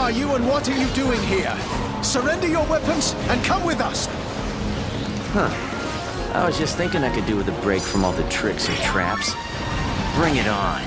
are you and what are you doing here? Surrender your weapons and come with us! I was just thinking I could do with a break from all the tricks and traps. Bring it on.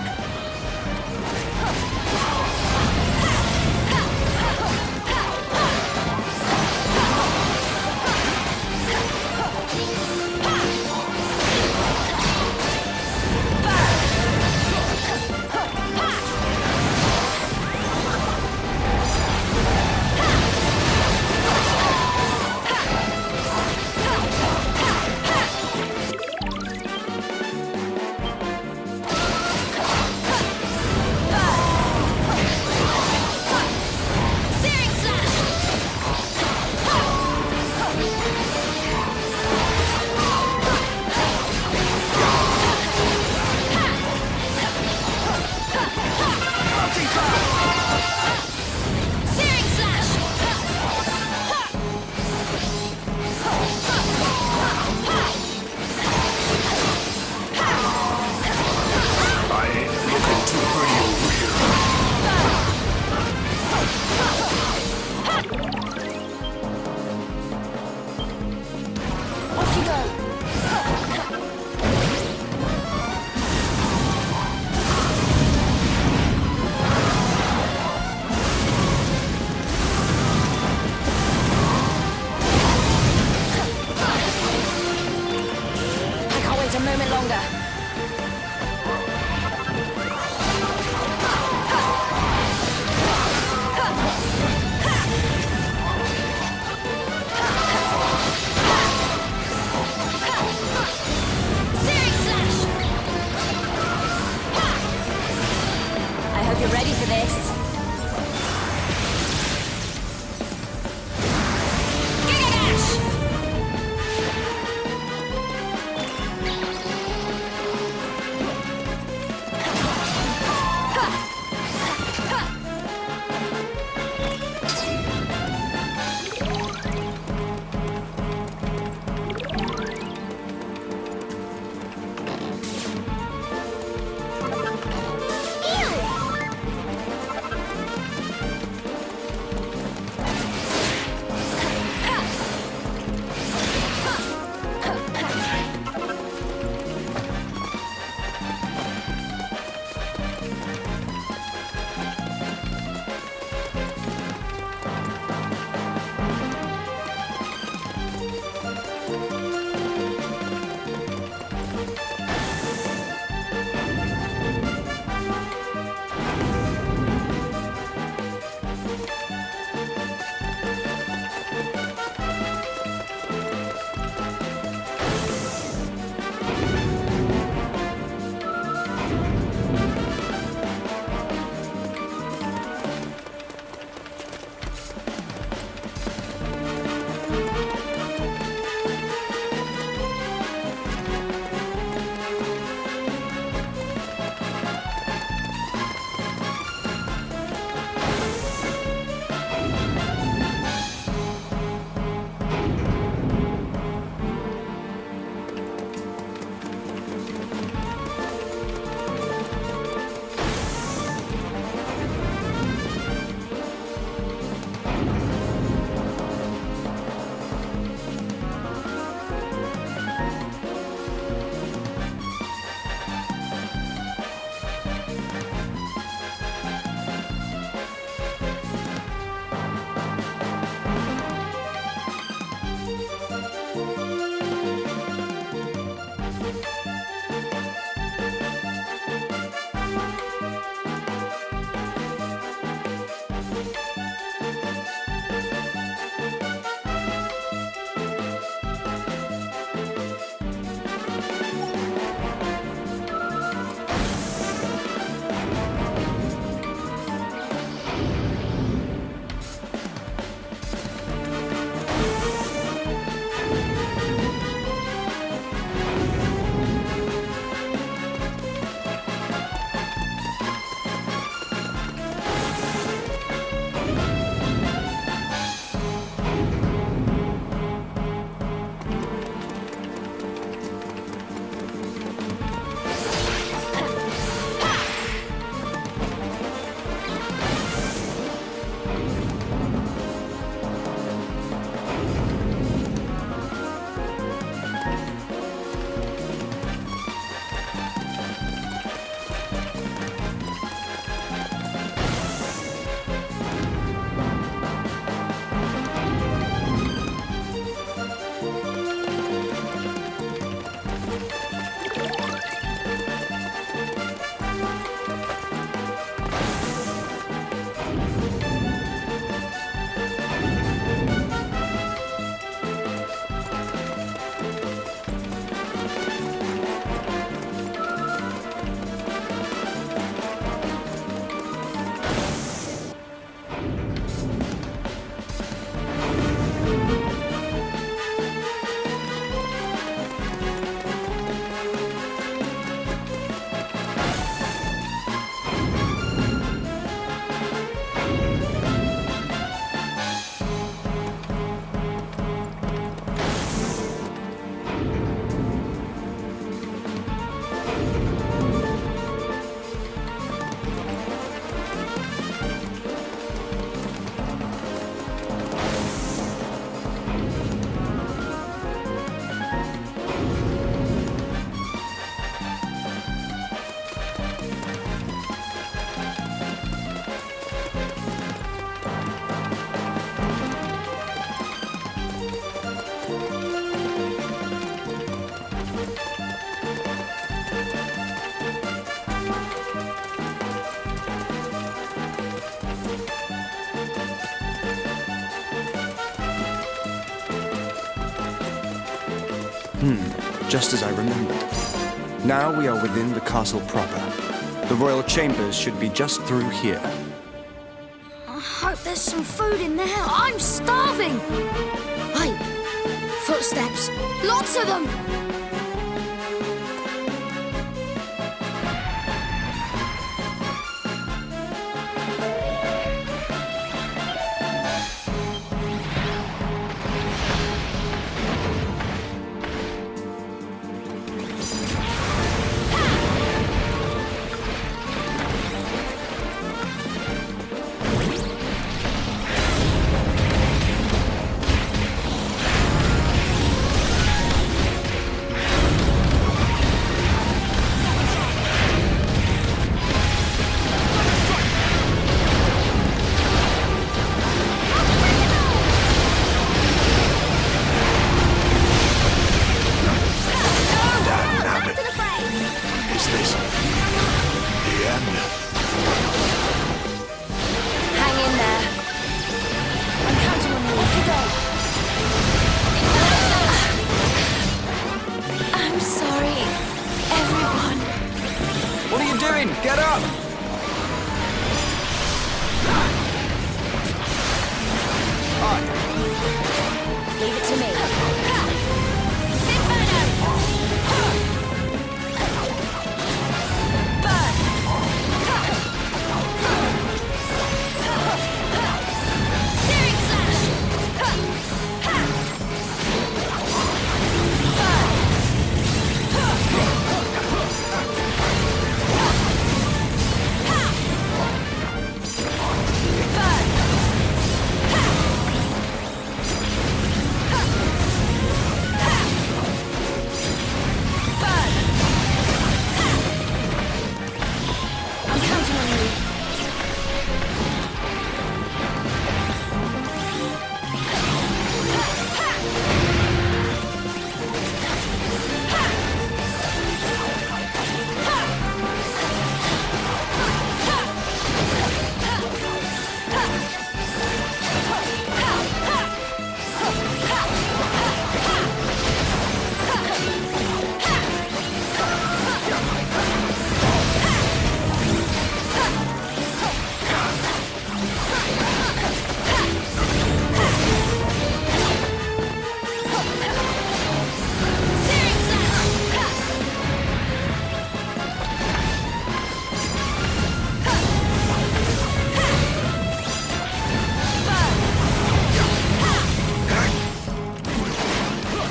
A moment longer. Searing slash! I hope you're ready for this. Giga Dash! Just as I remembered. Now we are within the castle proper. The royal chambers should be just through here. I hope there's some food in there. I'm starving! Wait, footsteps. Lots of them! Is this the end? Hang in there. I'm counting on you. Off you go. I'm sorry, everyone. What are you doing? Get up! Leave it to me.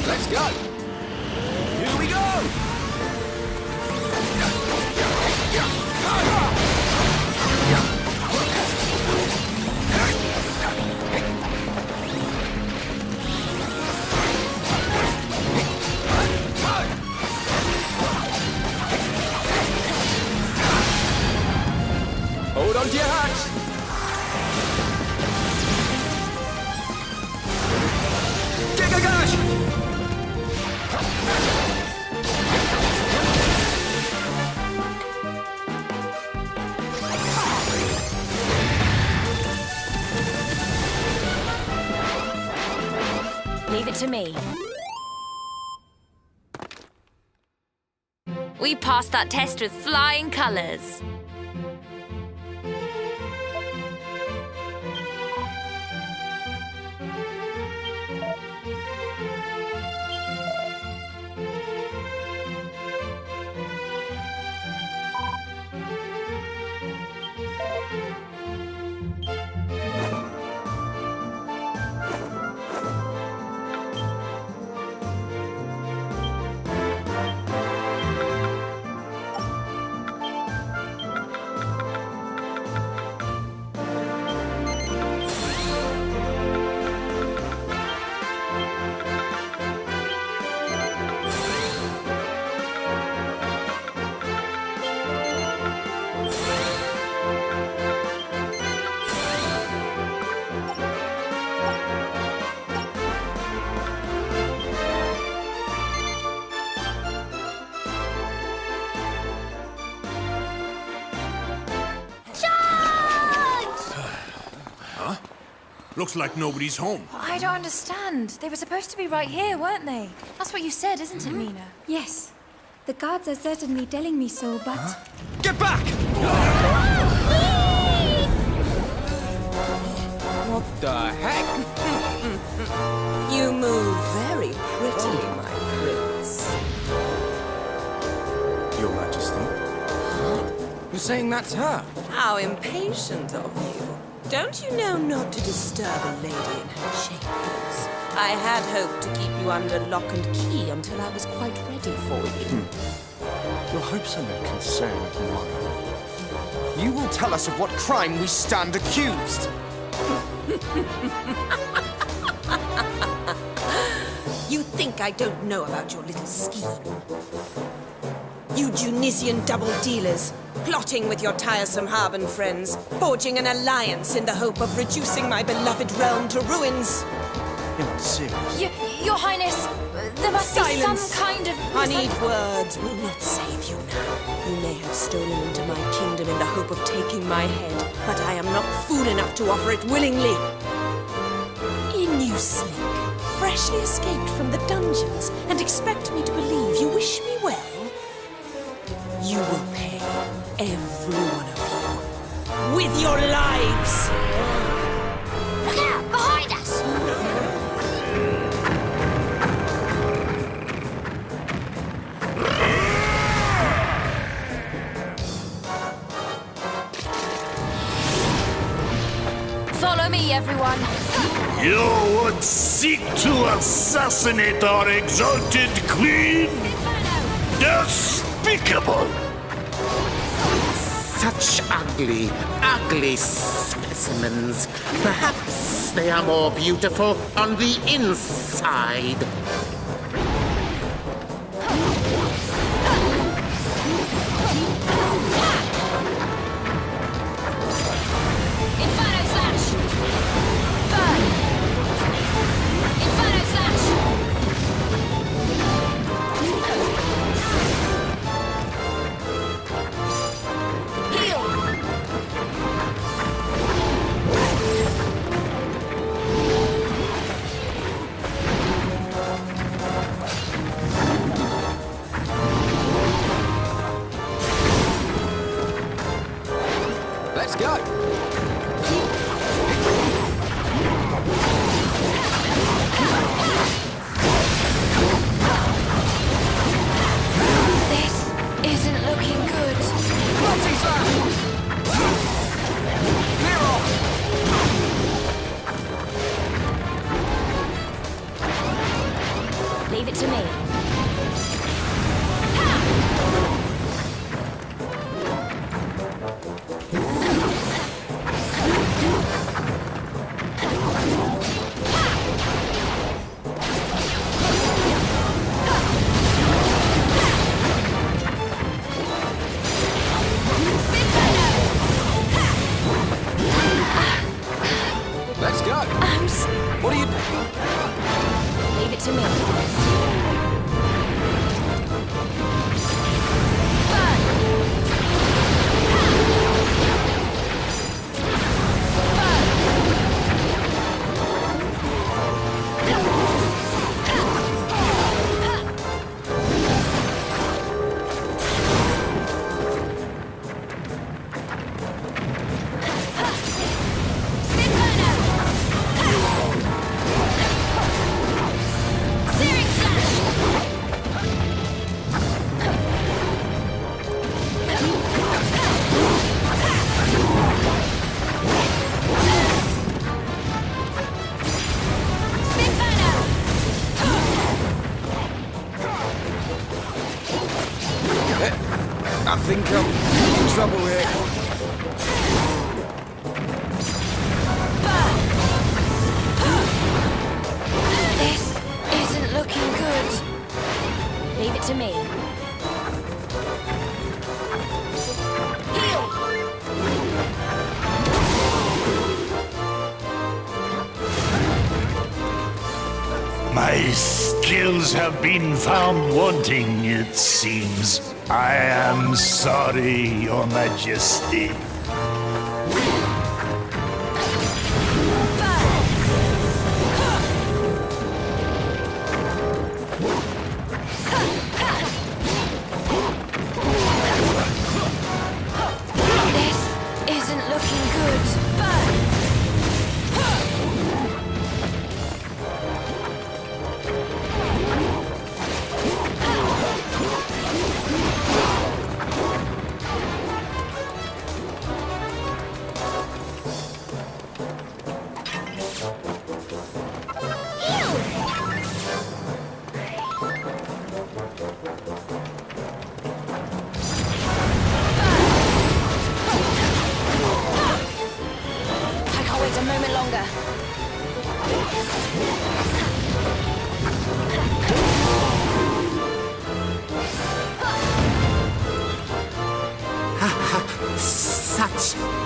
Let's go! Here we go! Hold on to your hats! Giga-gash! Leave it to me. We passed that test with flying colours. Looks like nobody's home. I don't understand. They were supposed to be right here, weren't they? That's what you said, isn't it, Mina? Yes. The guards are certainly telling me so, but... Get back! What the heck? You move very pretty, my prince. Your Majesty. You're saying that's her? How impatient of you. Don't you know not to disturb a lady in her chambers? I had hoped to keep you under lock and key until I was quite ready for you. Your hopes are no concern of mine. You will tell us of what crime we stand accused. You think I don't know about your little scheme? You Junisian double dealers, plotting with your tiresome Harben friends, forging an alliance in the hope of reducing my beloved realm to ruins. You're not serious. Your Highness, there must be some Silence. kind of... Honeyed words will not save you now. You may have stolen into my kingdom in the hope of taking my head, but I am not fool enough to offer it willingly. In you slink, freshly escaped from the dungeons, and expect me to believe you wish me well? You will pay, every one of you, with your lives! Look out! Behind us! Follow me, everyone. You would seek to assassinate our exalted queen? Despicable! Such ugly, ugly specimens. Perhaps they are more beautiful on the inside. Inferno Slash! Burn! Inferno Slash! Let's go. This isn't looking good. Leave it to me. Let's go. What are you... Leave it to me. Searing Slash! I think I'm in trouble here. This isn't looking good. Leave it to me. Heal! My skills have been found wanting, it seems. I am sorry, Your Majesty.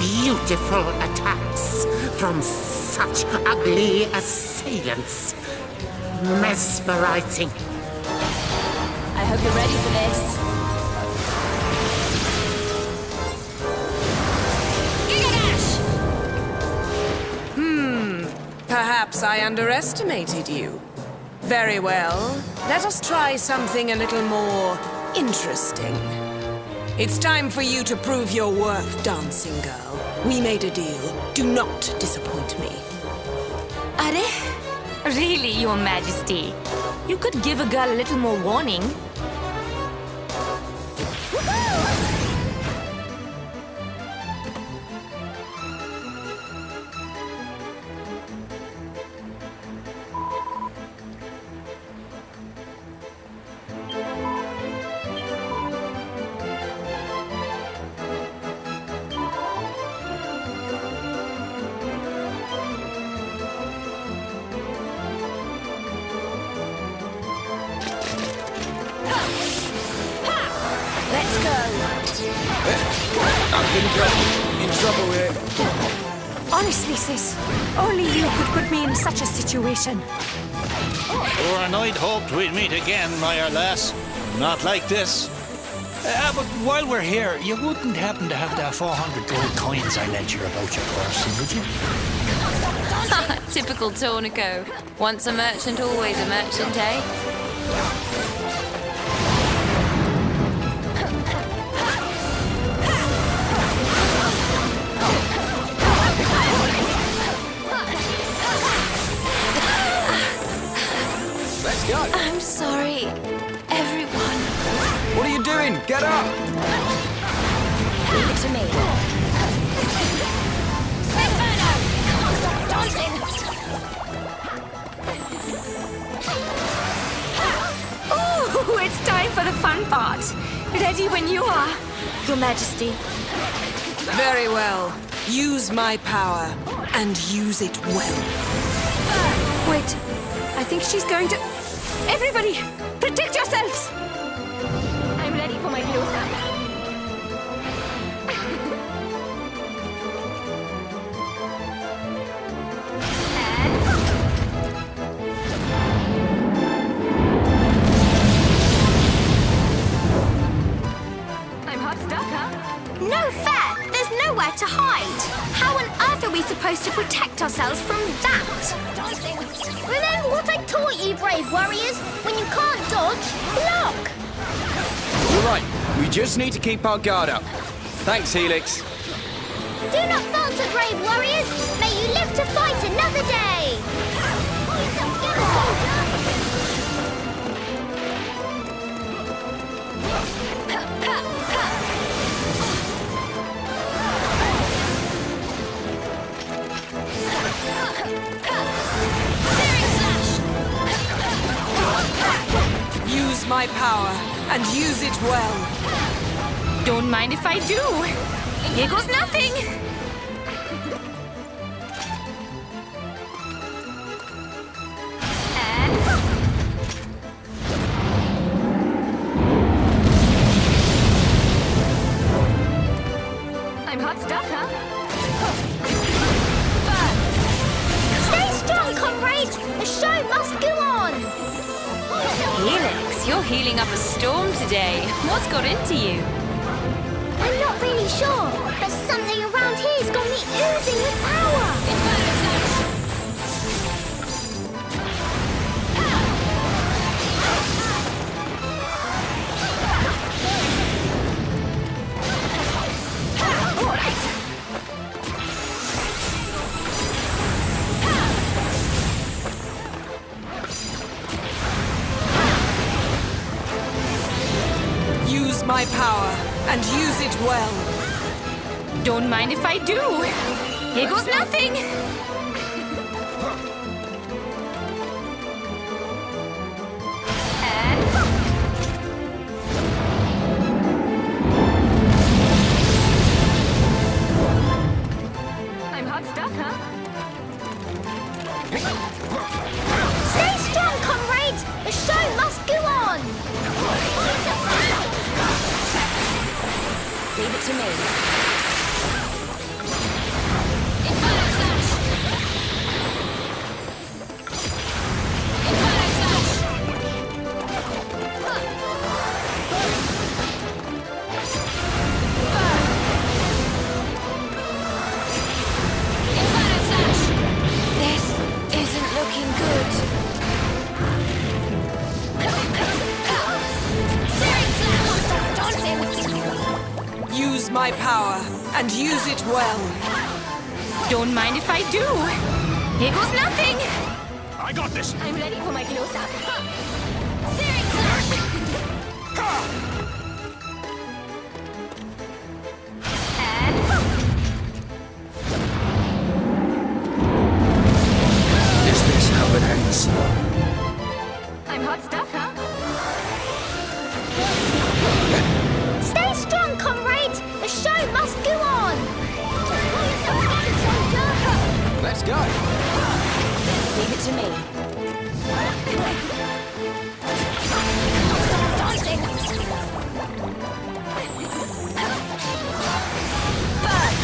beautiful attacks from such ugly assailants. Mesmerizing. I hope you're ready for this. Perhaps I underestimated you. Very well. Let us try something a little more interesting. It's time for you to prove your worth, dancing girl. We made a deal. Do not disappoint me. Are really, Your Majesty? You could give a girl a little more warning. Let's go. I think I'm in trouble here. Honestly, sis, only you could put me in such a situation. Sure, and I'd hoped we'd meet again, my lass. Not like this. But while we're here, you wouldn't happen to have that 400 gold coins I lent you about your person, would you? Typical Tornico. Once a merchant, always a merchant, eh? Let's go. I'm sorry, everyone. What are you doing? Get up! Leave it to me. Inferno! Can't stop dancing! Ooh, it's time for the fun part. Ready when you are, Your Majesty. Very well. Use my power, and use it well. Wait, I think she's going to... Everybody, protect yourselves! I'm ready for my close-up. I'm hot stuff, huh? No fair! There's nowhere to hide! How on earth are we supposed to protect ourselves from that? Remember what I taught you, brave warriors? When you can't dodge, block! You're right. We just need to keep our guard up. Thanks, Helix. Do not falter, brave warriors! May you live to fight another day! Use my power, and use it well. Don't mind if I do. Here goes nothing. I'm hot stuff, huh? Stay strong, comrades! The show must go on! Helix, you're healing up a storm today. What's got into you? I'm not really sure, but something around here's got me oozing with power! Use my power, and use it well. Don't mind if I do. Here goes nothing. I'm hot stuff, huh? Stay strong, comrades! The show must go on! Leave it to me. Use my power, and use it well. Don't mind if I do. Here goes nothing. I got this. I'm ready for my close-up. Searing slash! And Is this how it ends? I'm hot stuff, huh? stay strong, comrades! The show must go on! Let's go. Leave it to me. Stop dicing! Burn!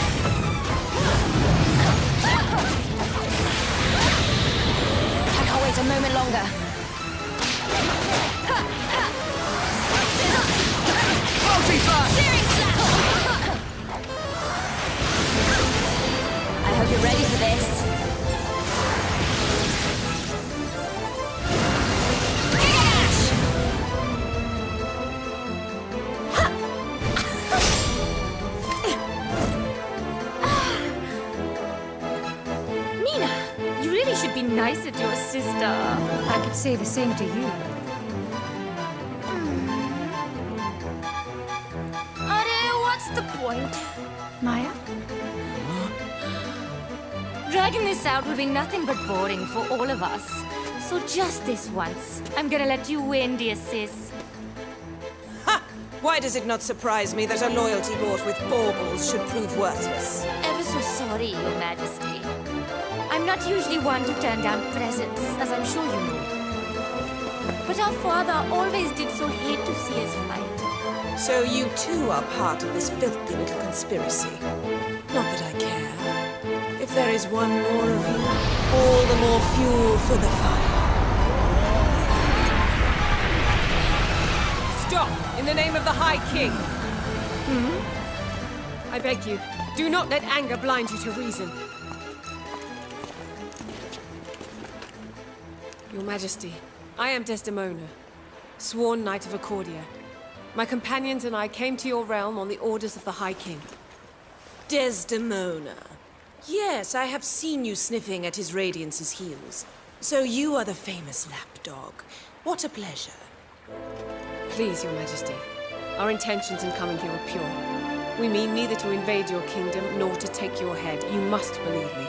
I can't wait a moment longer. Searing slash! I hope you're ready for this. Nina, you really should be nicer to your sister. I could say the same to you. Adu, what's the point? Maya? Dragging this out will be nothing but boring for all of us. So just this once, I'm gonna let you win, dear sis. Ha! Why does it not surprise me that a loyalty bought with baubles should prove worthless? Ever so sorry, Your Majesty. I'm not usually one to turn down presents, as I'm sure you know. But our father always did so hate to see us fight. So you too are part of this filthy little conspiracy. Not that I care. If there is one more of you, all the more fuel for the fire. Stop! In the name of the High King! I beg you, do not let anger blind you to reason. Your Majesty, I am Desdemona, sworn Knight of Accordia. My companions and I came to your realm on the orders of the High King. Desdemona. Yes, I have seen you sniffing at His Radiance's heels. So you are the famous lapdog. What a pleasure. Please, Your Majesty, our intentions in coming here are pure. We mean neither to invade your kingdom nor to take your head. You must believe me.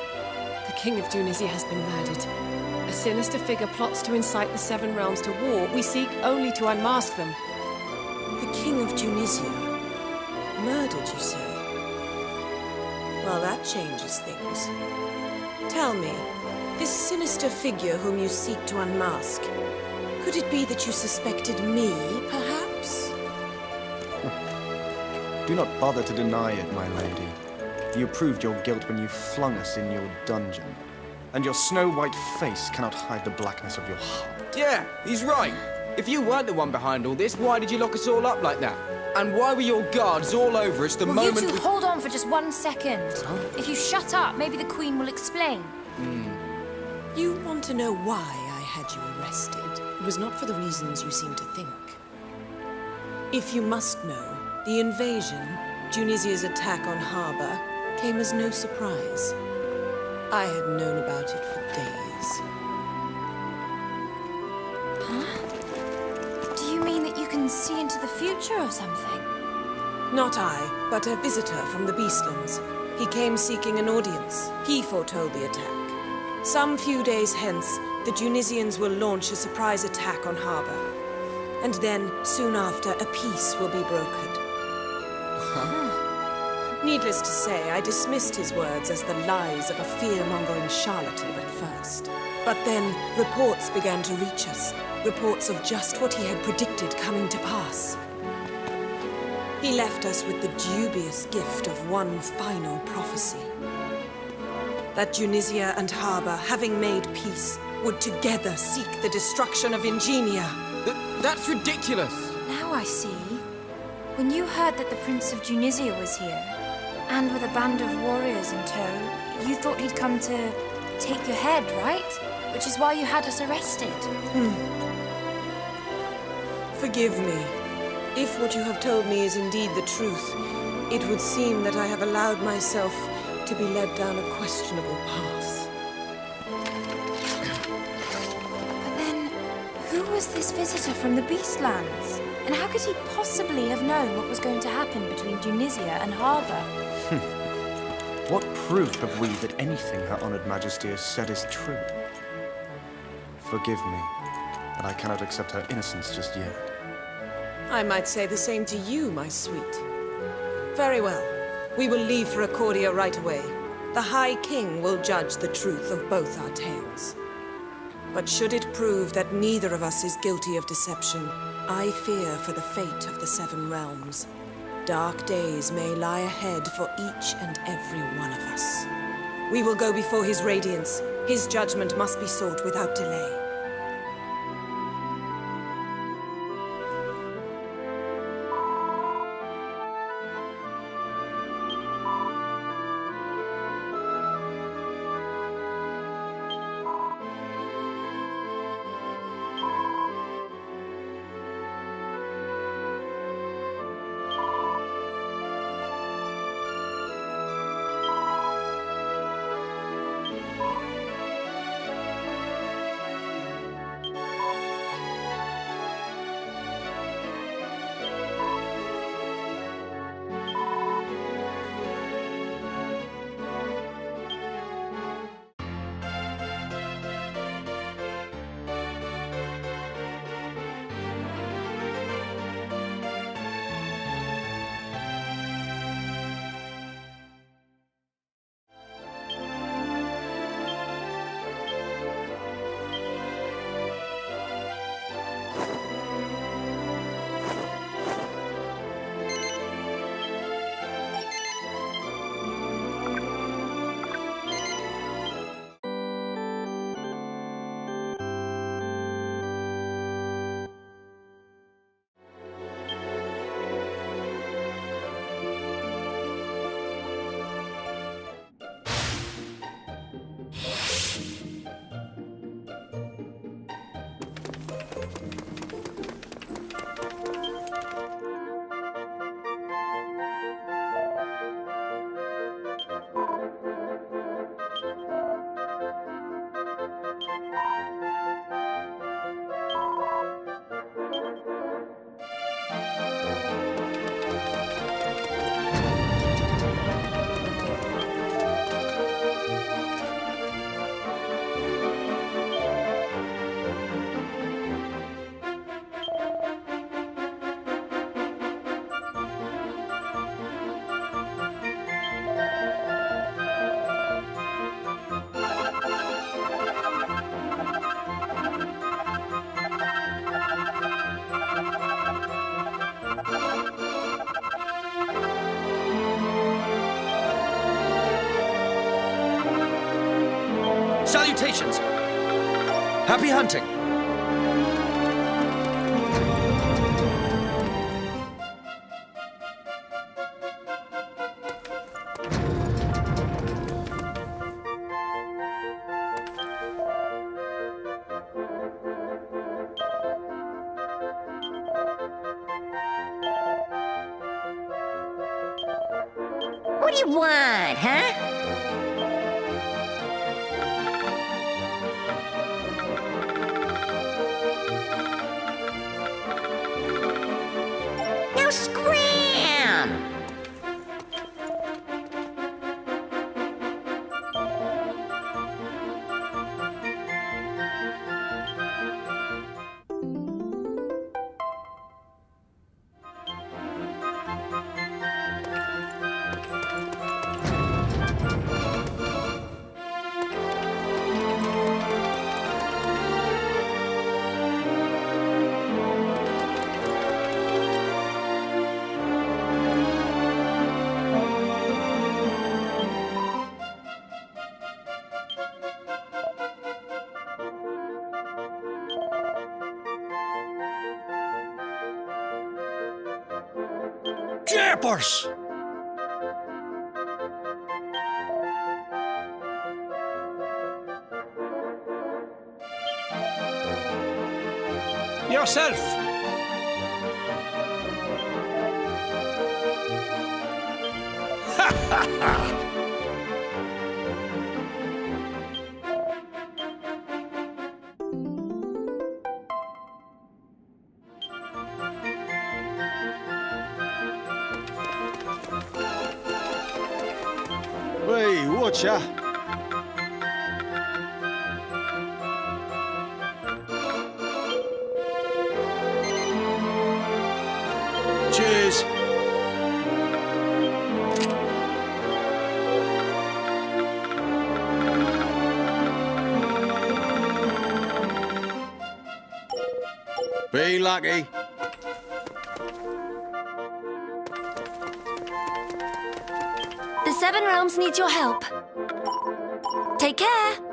The King of Tunisia has been murdered. A sinister figure plots to incite the Seven Realms to war. We seek only to unmask them. The King of Tunisia? Murdered, you say? Well, that changes things. Tell me, this sinister figure whom you seek to unmask, could it be that you suspected me, perhaps? Do not bother to deny it, my lady. You proved your guilt when you flung us in your dungeon. And your snow-white face cannot hide the blackness of your heart. Yeah, he's right. If you weren't the one behind all this, why did you lock us all up like that? And why were your guards all over us the Will moment you two we... hold on for just 1 second? If you shut up, maybe the Queen will explain. You want to know why I had you arrested? It was not for the reasons you seem to think. If you must know, the invasion, Tunisia's attack on Harbor, came as no surprise. I had known about it for days. Do you mean that you can see into the future or something? Not I, but a visitor from the Beastlands. He came seeking an audience. He foretold the attack. Some few days hence, the Tunisians will launch a surprise attack on Harbor. And then, soon after, a peace will be brokered. Needless to say, I dismissed his words as the lies of a fear-mongering charlatan at first. But then, reports began to reach us. Reports of just what he had predicted coming to pass. He left us with the dubious gift of one final prophecy. That Tunisia and Harbor, having made peace, would together seek the destruction of Ingenia. That's ridiculous! Now I see. When you heard that the Prince of Tunisia was here, and with a band of warriors in tow, you thought he'd come to take your head, right? Which is why you had us arrested. Forgive me. If what you have told me is indeed the truth, It would seem that I have allowed myself to be led down a questionable path. But then, who was this visitor from the Beastlands? And how could he possibly have known what was going to happen between Tunisia and Harbour? What proof have we that anything Her Honored Majesty has said is true? Forgive me, but I cannot accept her innocence just yet. I might say the same to you, my sweet. Very well. We will leave for Accordia right away. The High King will judge the truth of both our tales. But should it prove that neither of us is guilty of deception, I fear for the fate of the Seven Realms. Dark days may lie ahead for each and every one of us. We will go before his radiance. His judgment must be sought without delay. Salutations! Happy hunting! What do you want, huh? Now scram! Jeepers! Yourself! Hey, watcha! Cheers. Be lucky. The Seven Realms needs your help. Take care.